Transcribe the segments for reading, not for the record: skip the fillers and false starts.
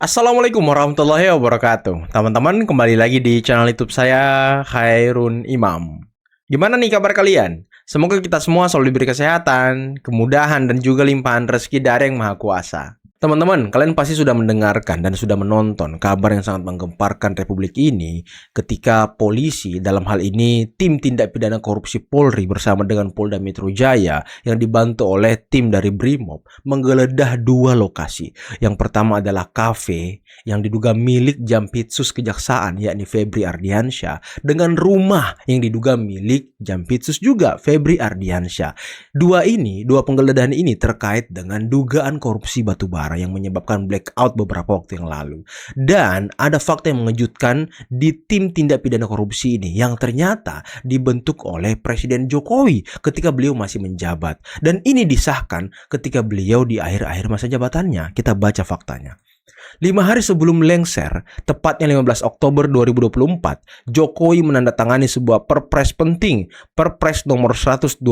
Assalamualaikum warahmatullahi wabarakatuh. Teman-teman, kembali lagi di channel YouTube saya, Khairun Imam. Gimana nih kabar kalian? Semoga kita semua selalu diberi kesehatan, kemudahan, dan juga limpahan rezeki dari Yang Maha Kuasa. Teman-teman, kalian pasti sudah mendengarkan dan sudah menonton kabar yang sangat menggemparkan Republik ini ketika polisi, dalam hal ini tim tindak pidana korupsi Polri bersama dengan Polda Metro Jaya yang dibantu oleh tim dari Brimob menggeledah dua lokasi. Yang pertama adalah kafe yang diduga milik Jampitsus Kejaksaan yakni Febri Ardiansyah dengan rumah yang diduga milik Jampitsus juga Febri Ardiansyah. Dua penggeledahan ini terkait dengan dugaan korupsi batubara yang menyebabkan blackout beberapa waktu yang lalu. Dan ada fakta yang mengejutkan di tim tindak pidana korupsi ini yang ternyata dibentuk oleh Presiden Jokowi ketika beliau masih menjabat. Dan ini disahkan ketika beliau di akhir-akhir masa jabatannya. Kita baca faktanya. 5 hari sebelum lengser, tepatnya 15 Oktober 2024, Jokowi menandatangani sebuah perpres penting, Perpres nomor 122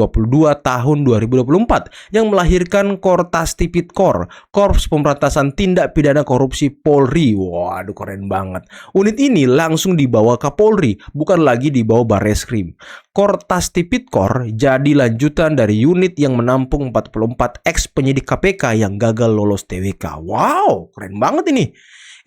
tahun 2024, yang melahirkan Kortas Tipikor, Korps Pemberantasan Tindak Pidana Korupsi Polri. Waduh, keren banget. Unit ini langsung dibawa ke Polri, bukan lagi dibawa Barreskrim. Kortas Tipikor jadi lanjutan dari unit yang menampung 44 ex penyidik KPK yang gagal lolos TWK. Wow, keren banget ini.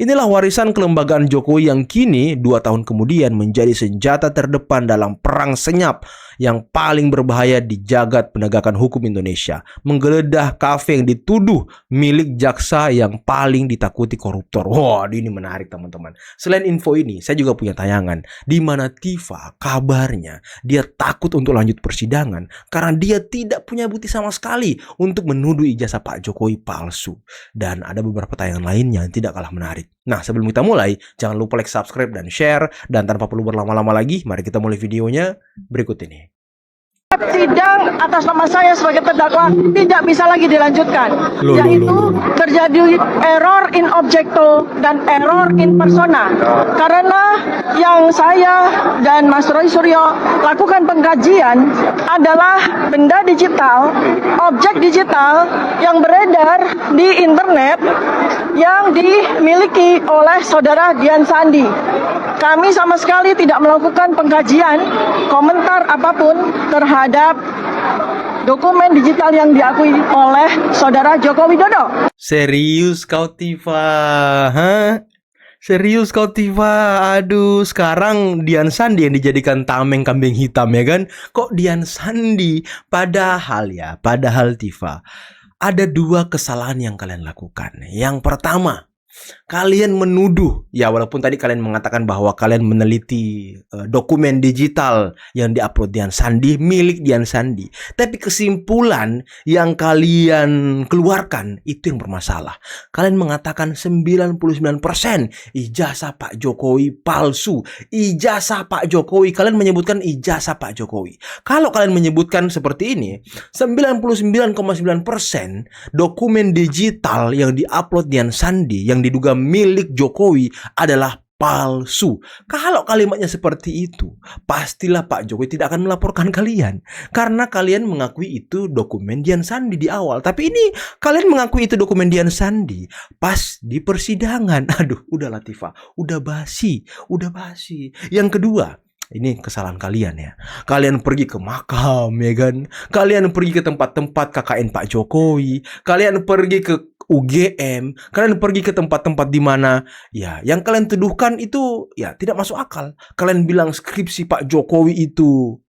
Inilah warisan kelembagaan Jokowi yang kini 2 tahun kemudian menjadi senjata terdepan dalam perang senyap yang paling berbahaya di jagat penegakan hukum Indonesia. Menggeledah kafe yang dituduh milik jaksa yang paling ditakuti koruptor. Wah, ini menarik teman-teman. Selain info ini, saya juga punya tayangan di mana Tifa kabarnya dia takut untuk lanjut persidangan karena dia tidak punya bukti sama sekali untuk menuduh ijazah Pak Jokowi palsu. Dan ada beberapa tayangan lainnya yang tidak kalah menarik. Nah, sebelum kita mulai, jangan lupa like, subscribe, dan share. Dan tanpa perlu berlama-lama lagi, mari kita mulai videonya berikut ini. Sidang atas nama saya sebagai terdakwa tidak bisa lagi dilanjutkan, yaitu terjadi error in objecto dan error in persona. Karena yang saya dan Mas Roy Suryo lakukan pengkajian adalah benda digital, objek digital yang beredar di internet yang dimiliki oleh saudara Dian Sandi. Kami sama sekali tidak melakukan pengkajian, komentar apapun terhadap dokumen digital yang diakui oleh saudara Joko Widodo. Serius kau, Tifa? Hah? Serius kau, Tifa? Aduh, sekarang Dian Sandi yang dijadikan tameng kambing hitam, ya kan? Kok Dian Sandi? Padahal Tifa, ada 2 kesalahan yang kalian lakukan. Yang pertama, kalian menuduh, ya walaupun tadi kalian mengatakan bahwa kalian meneliti dokumen digital yang diupload Dian Sandi, milik Dian Sandi. Tapi kesimpulan yang kalian keluarkan itu yang bermasalah. Kalian mengatakan 99% ijazah Pak Jokowi palsu. Ijazah Pak Jokowi, kalian menyebutkan ijazah Pak Jokowi. Kalau kalian menyebutkan seperti ini, 99,9% dokumen digital yang diupload Dian Sandi yang diduga milik Jokowi adalah palsu. Kalau kalimatnya seperti itu, pastilah Pak Jokowi tidak akan melaporkan kalian karena kalian mengakui itu dokumen Dian Sandi di awal. Tapi ini kalian mengakui itu dokumen Dian Sandi pas di persidangan. Aduh, udah Latifah, udah basi. Yang kedua, ini kesalahan kalian ya. Kalian pergi ke makam, ya kan? Kalian pergi ke tempat-tempat KKN Pak Jokowi. Kalian pergi ke UGM. Kalian pergi ke tempat-tempat di mana ya yang kalian tuduhkan itu ya tidak masuk akal. Kalian bilang skripsi Pak Jokowi itu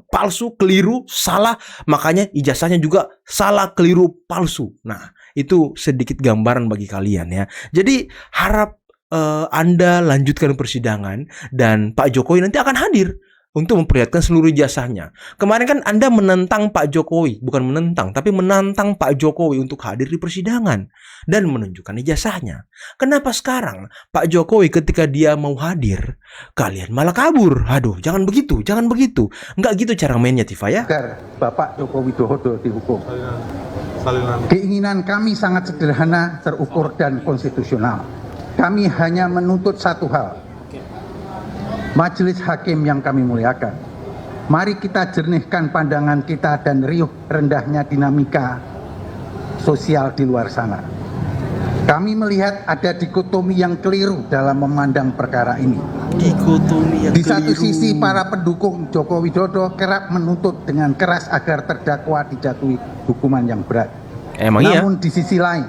palsu, keliru, salah. Makanya ijazahnya juga salah, keliru, palsu. Nah, itu sedikit gambaran bagi kalian ya. Jadi harap Anda lanjutkan persidangan dan Pak Jokowi nanti akan hadir untuk memperlihatkan seluruh ijazahnya. Kemarin kan Anda menentang Pak Jokowi, bukan menentang, tapi menantang Pak Jokowi untuk hadir di persidangan dan menunjukkan ijazahnya. Kenapa sekarang Pak Jokowi ketika dia mau hadir, kalian malah kabur? Aduh, jangan begitu. Enggak gitu cara mainnya, Tifa ya. Agar Bapak Joko Widodo dihukum. Keinginan kami sangat sederhana, terukur, dan konstitusional. Kami hanya menuntut satu hal. Majelis hakim yang kami muliakan, mari kita jernihkan pandangan kita dan riuh rendahnya dinamika sosial di luar sana. Kami melihat ada dikotomi yang keliru dalam memandang perkara ini. Dikotomi yang Di satu keliru. sisi para pendukung Joko Widodo kerap menuntut dengan keras agar terdakwa dijatuhi hukuman yang berat. Emang iya? Namun di sisi lain,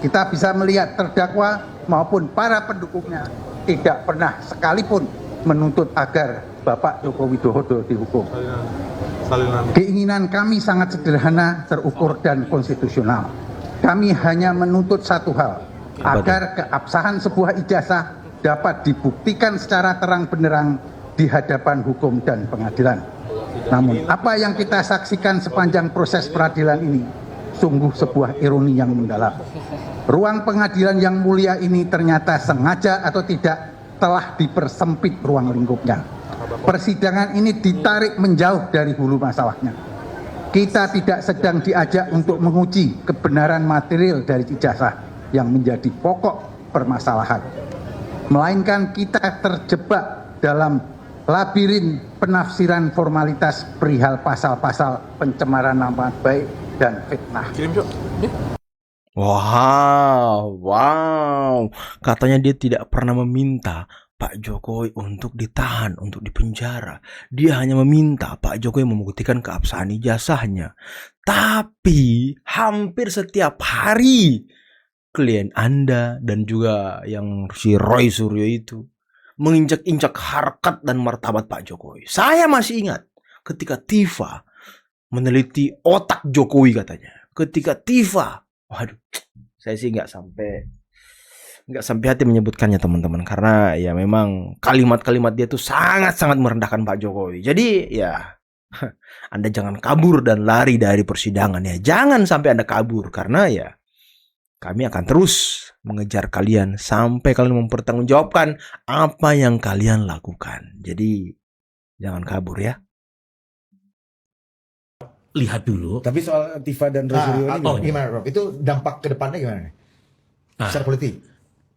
kita bisa melihat terdakwa maupun para pendukungnya tidak pernah sekalipun menuntut agar Bapak Joko Widodo dihukum. Keinginan kami sangat sederhana, terukur dan konstitusional. Kami hanya menuntut satu hal, agar keabsahan sebuah ijazah dapat dibuktikan secara terang benderang di hadapan hukum dan pengadilan. Namun apa yang kita saksikan sepanjang proses peradilan ini sungguh sebuah ironi yang mendalam. Ruang pengadilan yang mulia ini ternyata sengaja atau tidak telah dipersempit ruang lingkupnya. Persidangan ini ditarik menjauh dari hulu masalahnya. Kita tidak sedang diajak untuk menguji kebenaran material dari ijazah yang menjadi pokok permasalahan. Melainkan kita terjebak dalam labirin penafsiran formalitas perihal pasal-pasal pencemaran nama baik dan fitnah. Wow. Katanya dia tidak pernah meminta Pak Jokowi untuk ditahan, untuk dipenjara. Dia hanya meminta Pak Jokowi membuktikan keabsahan ijazahnya. Tapi hampir setiap hari klien Anda dan juga yang si Roy Suryo itu menginjak-injak harkat dan martabat Pak Jokowi. Saya masih ingat ketika Tifa meneliti otak Jokowi katanya. Ketika Tifa, waduh, saya sih nggak sampai hati menyebutkannya teman-teman, karena ya memang kalimat-kalimat dia tuh sangat-sangat merendahkan Pak Jokowi. Jadi ya Anda jangan kabur dan lari dari persidangan ya. Jangan sampai Anda kabur, karena ya kami akan terus mengejar kalian sampai kalian mempertanggungjawabkan apa yang kalian lakukan. Jadi jangan kabur ya. Lihat dulu. Tapi soal Tifa dan Rosario ini gimana Rob? Itu dampak ke depannya gimana? Secara politik?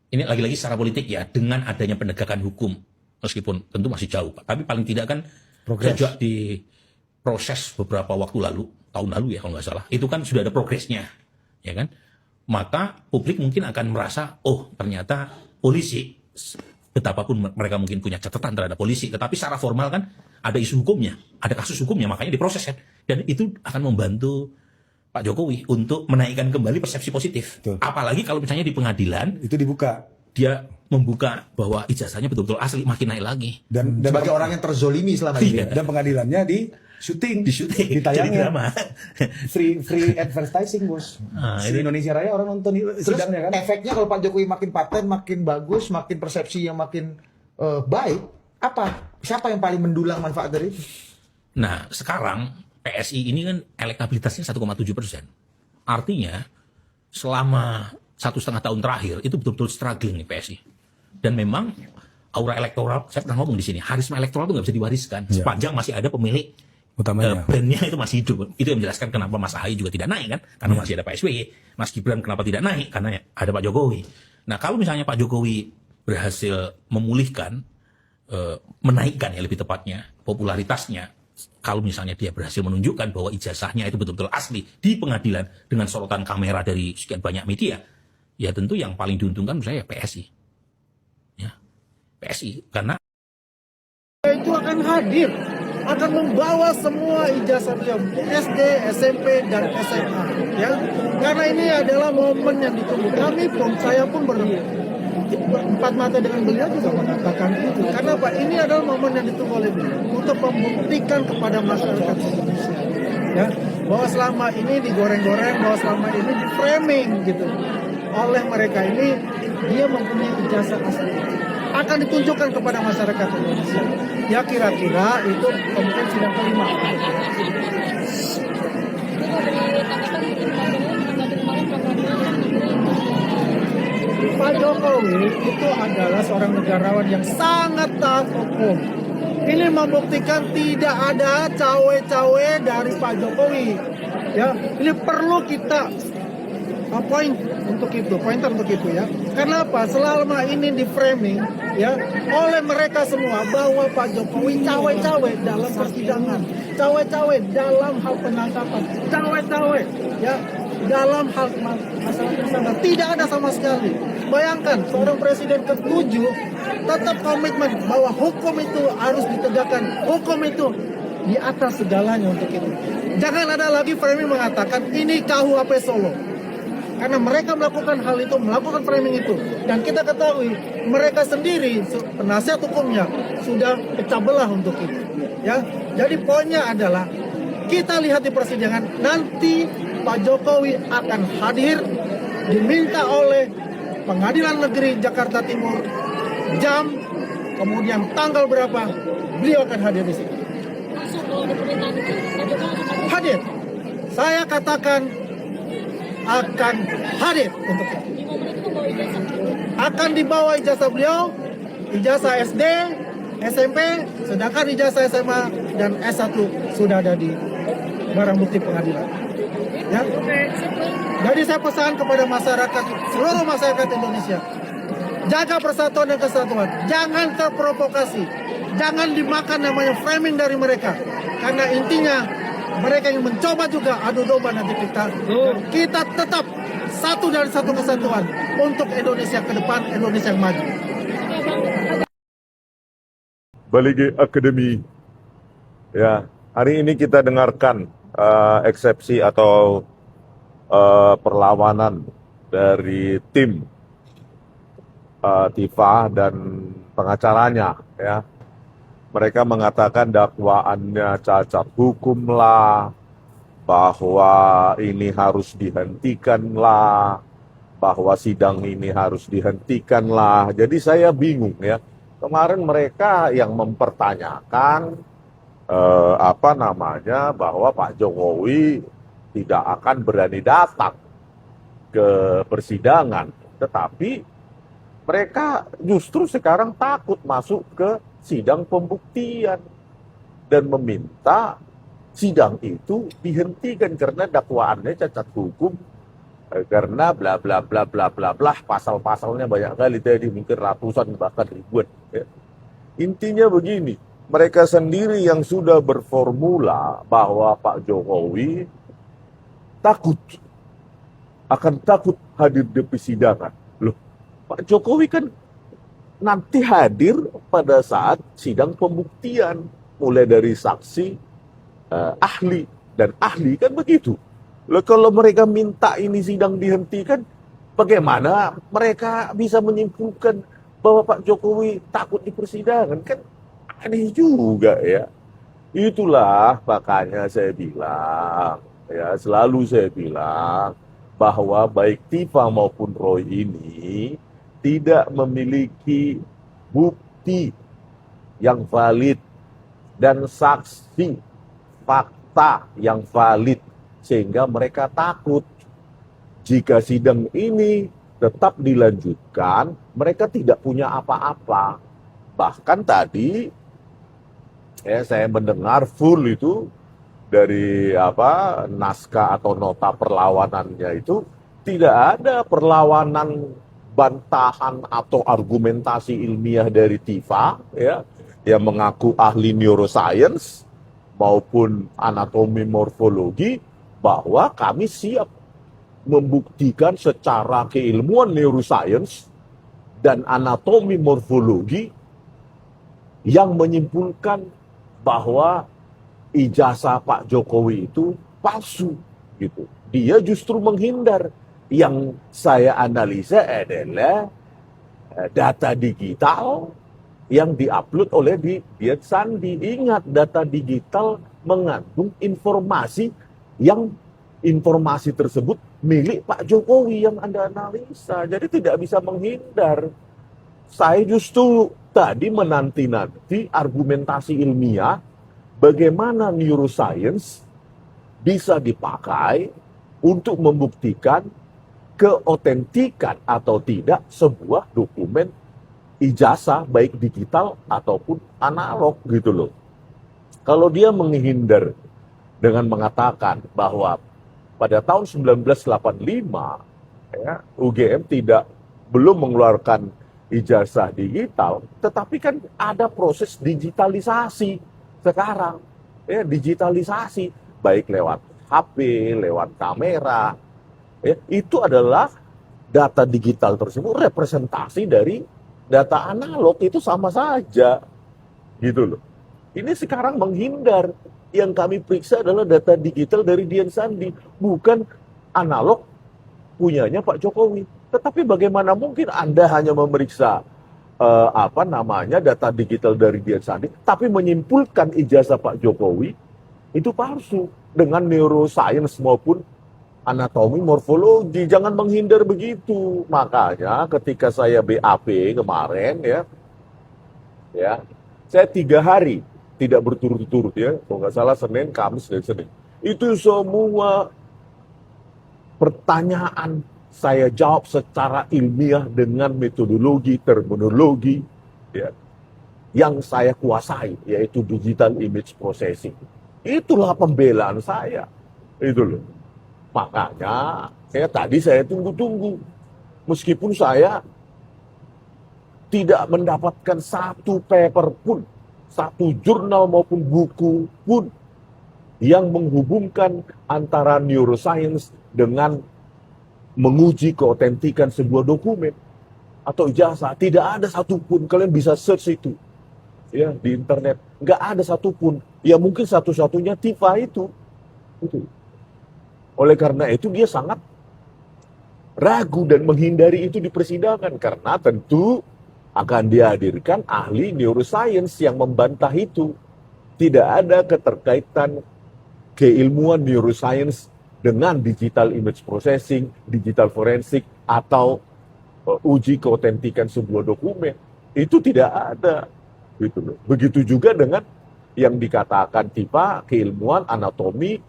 Ini lagi-lagi secara politik ya, dengan adanya penegakan hukum, meskipun tentu masih jauh, Pak. Tapi paling tidak kan sejak di proses beberapa waktu lalu, tahun lalu ya kalau nggak salah, itu kan sudah ada progresnya, ya kan? Maka publik mungkin akan merasa, oh ternyata polisi, betapapun mereka mungkin punya catatan terhadap polisi, tetapi secara formal kan ada isu hukumnya, ada kasus hukumnya, makanya diproses kan. Dan itu akan membantu Pak Jokowi untuk menaikkan kembali persepsi positif. Betul. Apalagi kalau misalnya di pengadilan itu dibuka dia membuka bahwa ijazahnya betul-betul asli, makin naik lagi. dan Sebagai orang yang terzolimi selama ini. Iya. dan pengadilannya di syuting, Jadi ditayangin drama. free advertising bos. Di Indonesia Raya orang nonton Terus sidangnya kan. efeknya kalau Pak Jokowi makin paten, makin bagus, makin persepsi yang makin baik, apa? Siapa yang paling mendulang manfaat dari itu? Nah, sekarang PSI ini kan elektabilitasnya 1,7%. Artinya selama 1,5 tahun terakhir itu betul-betul struggling nih PSI. Dan memang aura elektoral, saya pernah ngomong di sini, harisma elektoral itu nggak bisa diwariskan sepanjang masih ada pemilik Utamanya. brandnya itu masih hidup. Itu yang menjelaskan kenapa Mas Ahaye juga tidak naik kan, karena masih ada Pak SBY. Mas Gibran kenapa tidak naik, karena ada Pak Jokowi. Nah, kalau misalnya Pak Jokowi berhasil memulihkan, menaikkan ya lebih tepatnya popularitasnya, kalau misalnya dia berhasil menunjukkan bahwa ijazahnya itu betul-betul asli di pengadilan dengan sorotan kamera dari sekian banyak media, ya tentu yang paling diuntungkan menurut saya PSI. Ya, PSI, karena itu akan hadir, akan membawa semua ijazah beliau SD, SMP dan SMA, ya. Karena ini adalah momen yang ditunggu. Saya pun berempat mata dengan beliau juga mengatakan itu. Karena apa? Ini adalah momen yang ditunggu oleh beliau untuk membuktikan kepada masyarakat Indonesia, ya, bahwa selama ini digoreng-goreng, bahwa selama ini di framing gitu oleh mereka ini, dia mempunyai ijazah asli, akan ditunjukkan kepada masyarakat Indonesia. Ya kira-kira itu kemudian sidang kelima. Pak Jokowi itu adalah seorang negarawan yang sangat taat hukum. Ini membuktikan tidak ada cawe-cawe dari Pak Jokowi. Ya, ini perlu kita pointer untuk itu ya. Kenapa? Selama ini di framing ya oleh mereka semua bahwa Pak Jokowi cawe-cawe dalam persidangan, cawe-cawe dalam hal penangkapan, cawe-cawe ya dalam hal masalah kesana. Tidak ada sama sekali. Bayangkan seorang presiden ke-7 tetap komitmen bahwa hukum itu harus ditegakkan. Hukum itu di atas segalanya untuk itu. Jangan ada lagi framing mengatakan ini KUHP Solo. Karena mereka melakukan hal itu, melakukan framing itu. Dan kita ketahui mereka sendiri, penasihat hukumnya, sudah pecah belah untuk itu. Ya, jadi poinnya adalah kita lihat di persidangan nanti Pak Jokowi akan hadir diminta oleh Pengadilan Negeri Jakarta Timur jam, kemudian tanggal berapa beliau akan hadir di situ. Hadir. Saya katakan akan hadir untuk itu. Akan dibawa ijazah beliau, ijazah SD, SMP, sedangkan ijazah SMA dan S1 sudah ada di barang bukti pengadilan. Ya. Jadi saya pesan kepada masyarakat, seluruh masyarakat Indonesia, jaga persatuan dan kesatuan, jangan terprovokasi, jangan dimakan namanya framing dari mereka, karena intinya mereka yang mencoba juga adu domba nanti kita tetap satu dari satu kesatuan untuk Indonesia ke depan, Indonesia yang maju. Balige Akademi. Ya, hari ini kita dengarkan eksepsi atau perlawanan dari tim Tifa dan pengacaranya. Ya, mereka mengatakan dakwaannya cacat hukum lah, bahwa ini harus dihentikan lah, bahwa sidang ini harus dihentikan lah. Jadi saya bingung ya. Kemarin mereka yang mempertanyakan bahwa Pak Jokowi tidak akan berani datang ke persidangan, tetapi mereka justru sekarang takut masuk ke sidang pembuktian dan meminta sidang itu dihentikan karena dakwaannya cacat hukum, karena bla bla bla bla bla bla, pasal-pasalnya banyak kali tadi, mungkin ratusan bahkan ribuan. Ya. Intinya begini, mereka sendiri yang sudah berformula bahwa Pak Jokowi akan takut hadir di persidangan. Loh, Pak Jokowi kan nanti hadir pada saat sidang pembuktian, mulai dari saksi, ahli, dan ahli kan begitu. Loh, kalau mereka minta ini sidang dihentikan, bagaimana mereka bisa menyimpulkan bahwa Pak Jokowi takut di persidangan? Kan aneh juga ya. Itulah makanya saya bilang, ya selalu saya bilang, bahwa baik Tifa maupun Roy ini tidak memiliki bukti yang valid dan saksi fakta yang valid, sehingga mereka takut jika sidang ini tetap dilanjutkan, mereka tidak punya apa-apa. Bahkan tadi saya mendengar full itu dari naskah atau nota perlawanannya itu tidak ada perlawanan bantahan atau argumentasi ilmiah dari Tifa ya, yang mengaku ahli neuroscience maupun anatomi morfologi, bahwa kami siap membuktikan secara keilmuan neuroscience dan anatomi morfologi yang menyimpulkan bahwa ijazah Pak Jokowi itu palsu gitu. Dia justru menghindar. Yang saya analisa adalah data digital yang diupload oleh Dian Sandi. Ingat, data digital mengandung informasi yang informasi tersebut milik Pak Jokowi yang Anda analisa. Jadi tidak bisa menghindar. Saya justru tadi menanti-nanti argumentasi ilmiah bagaimana neuroscience bisa dipakai untuk membuktikan keotentikan atau tidak sebuah dokumen ijazah baik digital ataupun analog gitu loh. Kalau dia menghindar dengan mengatakan bahwa pada tahun 1985 ya, UGM belum mengeluarkan ijazah digital, tetapi kan ada proses digitalisasi sekarang, ya digitalisasi baik lewat HP, lewat kamera, Ya, itu adalah data digital tersebut representasi dari data analog, itu sama saja gitu loh. Ini sekarang menghindar. Yang kami periksa adalah data digital dari Dian Sandi, bukan analog punyanya Pak Jokowi. Tetapi bagaimana mungkin Anda hanya memeriksa data digital dari Dian Sandi, tapi menyimpulkan ijazah Pak Jokowi itu palsu dengan neuroscience maupun anatomi morfologi. Jangan menghindar begitu. Makanya ketika saya BAP kemarin ya saya 3 hari tidak berturut-turut ya, kalau nggak salah Senin, Kamis, dan Senin. Itu semua pertanyaan saya jawab secara ilmiah dengan metodologi, terminologi ya, yang saya kuasai, yaitu digital image processing. Itulah pembelaan saya. Itu loh. Makanya saya tunggu-tunggu. Meskipun saya tidak mendapatkan satu paper pun, satu jurnal maupun buku pun yang menghubungkan antara neuroscience dengan menguji keotentikan sebuah dokumen atau ijazah. Tidak ada satupun. Kalian bisa search itu ya di internet. Nggak ada satupun. Ya mungkin satu-satunya Tifa itu. Oleh karena itu dia sangat ragu dan menghindari itu di persidangan, karena tentu akan dihadirkan ahli neuroscience yang membantah itu. Tidak ada keterkaitan keilmuan neuroscience dengan digital image processing, digital forensik, atau uji keotentikan sebuah dokumen. Itu tidak ada. Gitu loh. Begitu juga dengan yang dikatakan Tifa, keilmuan anatomi,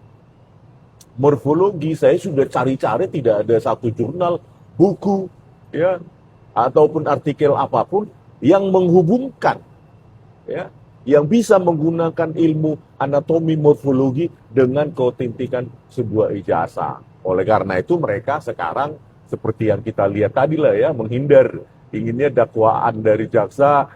morfologi. Saya sudah cari-cari, tidak ada satu jurnal, buku, ya, ataupun artikel apapun yang menghubungkan, ya, yang bisa menggunakan ilmu anatomi morfologi dengan keotentikan sebuah ijazah. Oleh karena itu mereka sekarang seperti yang kita lihat tadi lah ya, menghindar, inginnya dakwaan dari jaksa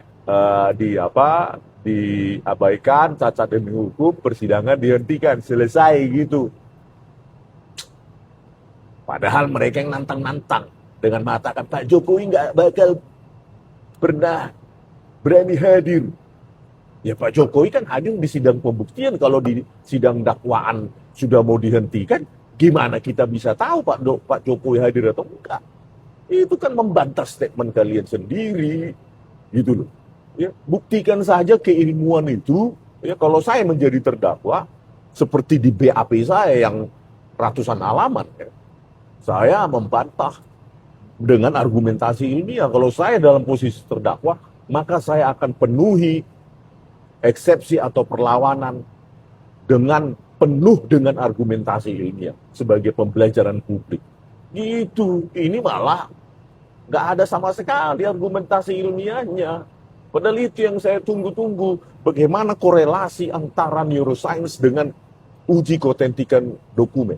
diabaikan, cacat demi hukum, persidangan dihentikan, selesai gitu. Padahal mereka yang nantang-nantang dengan mengatakan Pak Jokowi nggak bakal pernah berani hadir. Ya Pak Jokowi kan hadir di sidang pembuktian. Kalau di sidang dakwaan sudah mau dihentikan, gimana kita bisa tahu Pak Jokowi hadir atau enggak? Itu kan membantah statement kalian sendiri, gitu loh. Ya, buktikan saja keilmuan itu. Ya, kalau saya menjadi terdakwa, seperti di BAP saya yang ratusan halaman, ya, saya membantah dengan argumentasi ilmiah. Kalau saya dalam posisi terdakwa, maka saya akan penuhi eksepsi atau perlawanan dengan penuh dengan argumentasi ilmiah sebagai pembelajaran publik. Gitu. Ini malah nggak ada sama sekali argumentasi ilmiahnya. Padahal itu yang saya tunggu-tunggu. Bagaimana korelasi antara neuroscience dengan uji keotentikan dokumen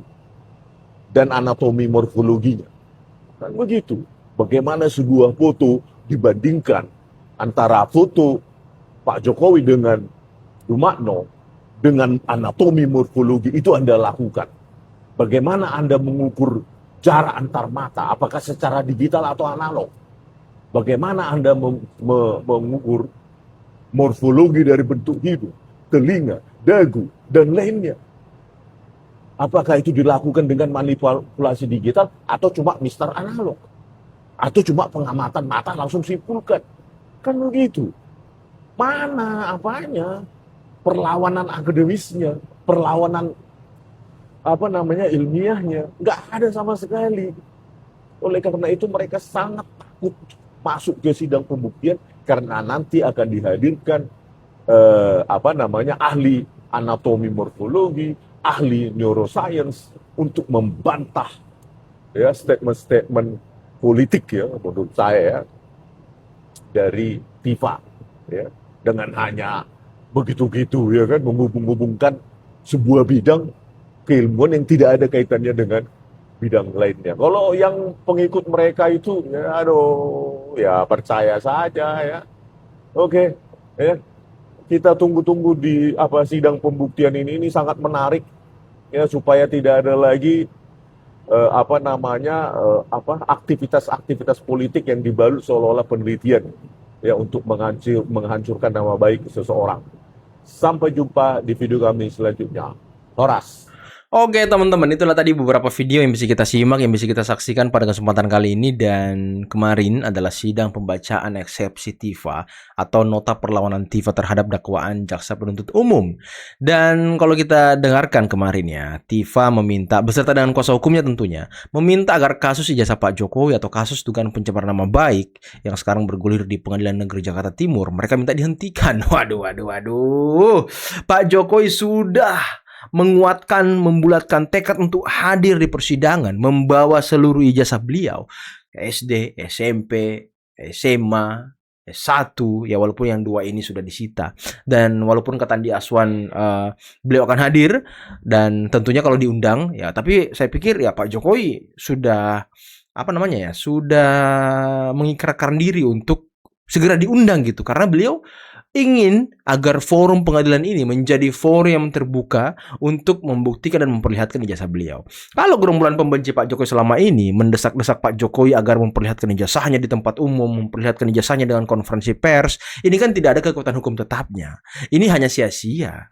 dan anatomi morfologinya. Kan begitu. Bagaimana sebuah foto dibandingkan antara foto Pak Jokowi dengan Dumakno dengan anatomi morfologi, itu Anda lakukan. Bagaimana Anda mengukur jarak antar mata, apakah secara digital atau analog? Bagaimana Anda mengukur morfologi dari bentuk hidung, telinga, dagu, dan lainnya? Apakah itu dilakukan dengan manipulasi digital atau cuma mister analog? Atau cuma pengamatan mata langsung simpulkan? Kan begitu. Mana apanya? Perlawanan akademisnya, perlawanan ilmiahnya, nggak ada sama sekali. Oleh karena itu mereka sangat takut masuk ke sidang pembuktian, karena nanti akan dihadirkan ahli anatomi morfologi, ahli neuroscience untuk membantah ya statement-statement politik ya menurut saya ya, dari Tifa ya, dengan hanya begitu-gitu ya kan, menghubung-hubungkan sebuah bidang keilmuan yang tidak ada kaitannya dengan bidang lainnya. Kalau yang pengikut mereka itu ya percaya saja ya. Oke, ya. Kita tunggu-tunggu di sidang pembuktian ini sangat menarik ya, supaya tidak ada lagi aktivitas politik yang dibalut seolah-olah penelitian ya untuk menghancurkan nama baik seseorang. Sampai jumpa di video kami selanjutnya. Horas. Oke teman-teman, itulah tadi beberapa video yang bisa kita simak, yang bisa kita saksikan pada kesempatan kali ini. Dan kemarin adalah sidang pembacaan eksepsi Tifa atau nota perlawanan Tifa terhadap dakwaan jaksa penuntut umum. Dan kalau kita dengarkan kemarin ya, Tifa meminta, beserta dengan kuasa hukumnya tentunya, meminta agar kasus ijazah Pak Jokowi atau kasus dugaan pencemaran nama baik yang sekarang bergulir di Pengadilan Negeri Jakarta Timur, mereka minta dihentikan. Waduh. Pak Jokowi sudah menguatkan, membulatkan tekad untuk hadir di persidangan, membawa seluruh ijazah beliau, SD, SMP, SMA, S1, ya walaupun yang 2 ini sudah disita. Dan walaupun kata Andi Aswan beliau akan hadir, dan tentunya kalau diundang, ya tapi saya pikir ya Pak Jokowi sudah, sudah mengikrarkan diri untuk segera diundang gitu, karena beliau ingin agar forum pengadilan ini menjadi forum yang terbuka untuk membuktikan dan memperlihatkan ijazah beliau. Kalau gerombolan pembenci Pak Jokowi selama ini mendesak-desak Pak Jokowi agar memperlihatkan ijazahnya di tempat umum, memperlihatkan ijazahnya dengan konferensi pers, ini kan tidak ada kekuatan hukum tetapnya. Ini hanya sia-sia.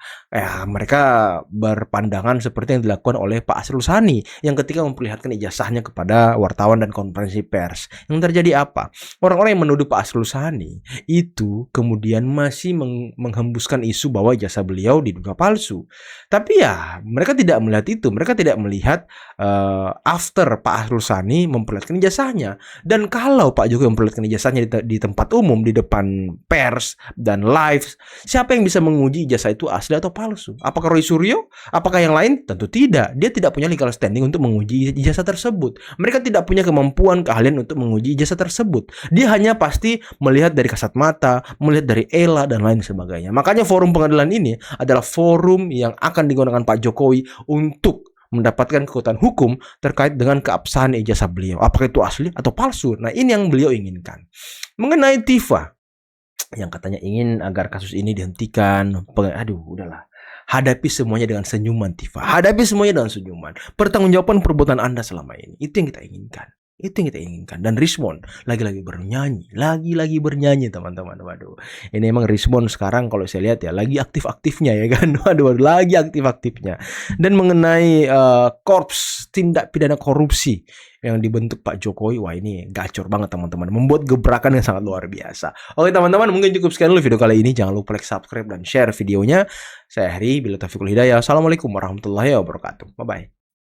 Mereka berpandangan seperti yang dilakukan oleh Pak Asrul Sani yang ketika memperlihatkan ijazahnya kepada wartawan dan konferensi pers. Yang terjadi apa? Orang-orang yang menuduh Pak Asrul Sani itu kemudian masih menghembuskan isu bahwa ijazah beliau diduga palsu. Tapi ya mereka tidak melihat itu. Mereka tidak melihat after Pak Asrul Sani memperlihatkan ijazahnya. Dan kalau Pak Jokowi memperlihatkan ijazahnya di tempat umum, di depan pers dan live, siapa yang bisa menguji ijazah itu asli atau palsu? Apakah Roy Suryo? Apakah yang lain? Tentu tidak. Dia tidak punya legal standing untuk menguji ijazah tersebut. Mereka tidak punya kemampuan, keahlian untuk menguji ijazah tersebut. Dia hanya pasti melihat dari kasat mata, melihat dari ELA dan lain sebagainya. Makanya forum pengadilan ini adalah forum yang akan digunakan Pak Jokowi untuk mendapatkan kekuatan hukum terkait dengan keabsahan ijazah beliau. Apakah itu asli atau palsu? Nah, ini yang beliau inginkan. Mengenai Tifa yang katanya ingin agar kasus ini dihentikan, udahlah. Hadapi semuanya dengan senyuman, Tifa. Hadapi semuanya dengan senyuman. Pertanggungjawaban perbuatan Anda selama ini. Itu yang kita inginkan. Dan Rismon lagi-lagi bernyanyi teman-teman. Waduh, ini emang Rismon sekarang kalau saya lihat ya lagi aktif-aktifnya ya kan. Waduh, lagi aktif-aktifnya. Dan mengenai korps tindak pidana korupsi yang dibentuk Pak Jokowi, wah ini gacor banget teman-teman, membuat gebrakan yang sangat luar biasa. Oke teman-teman, mungkin cukup sekian dulu video kali ini. Jangan lupa like, subscribe, dan share videonya. Saya Heri, bila taufiqul hidayah. Assalamualaikum warahmatullahi wabarakatuh. Bye-bye.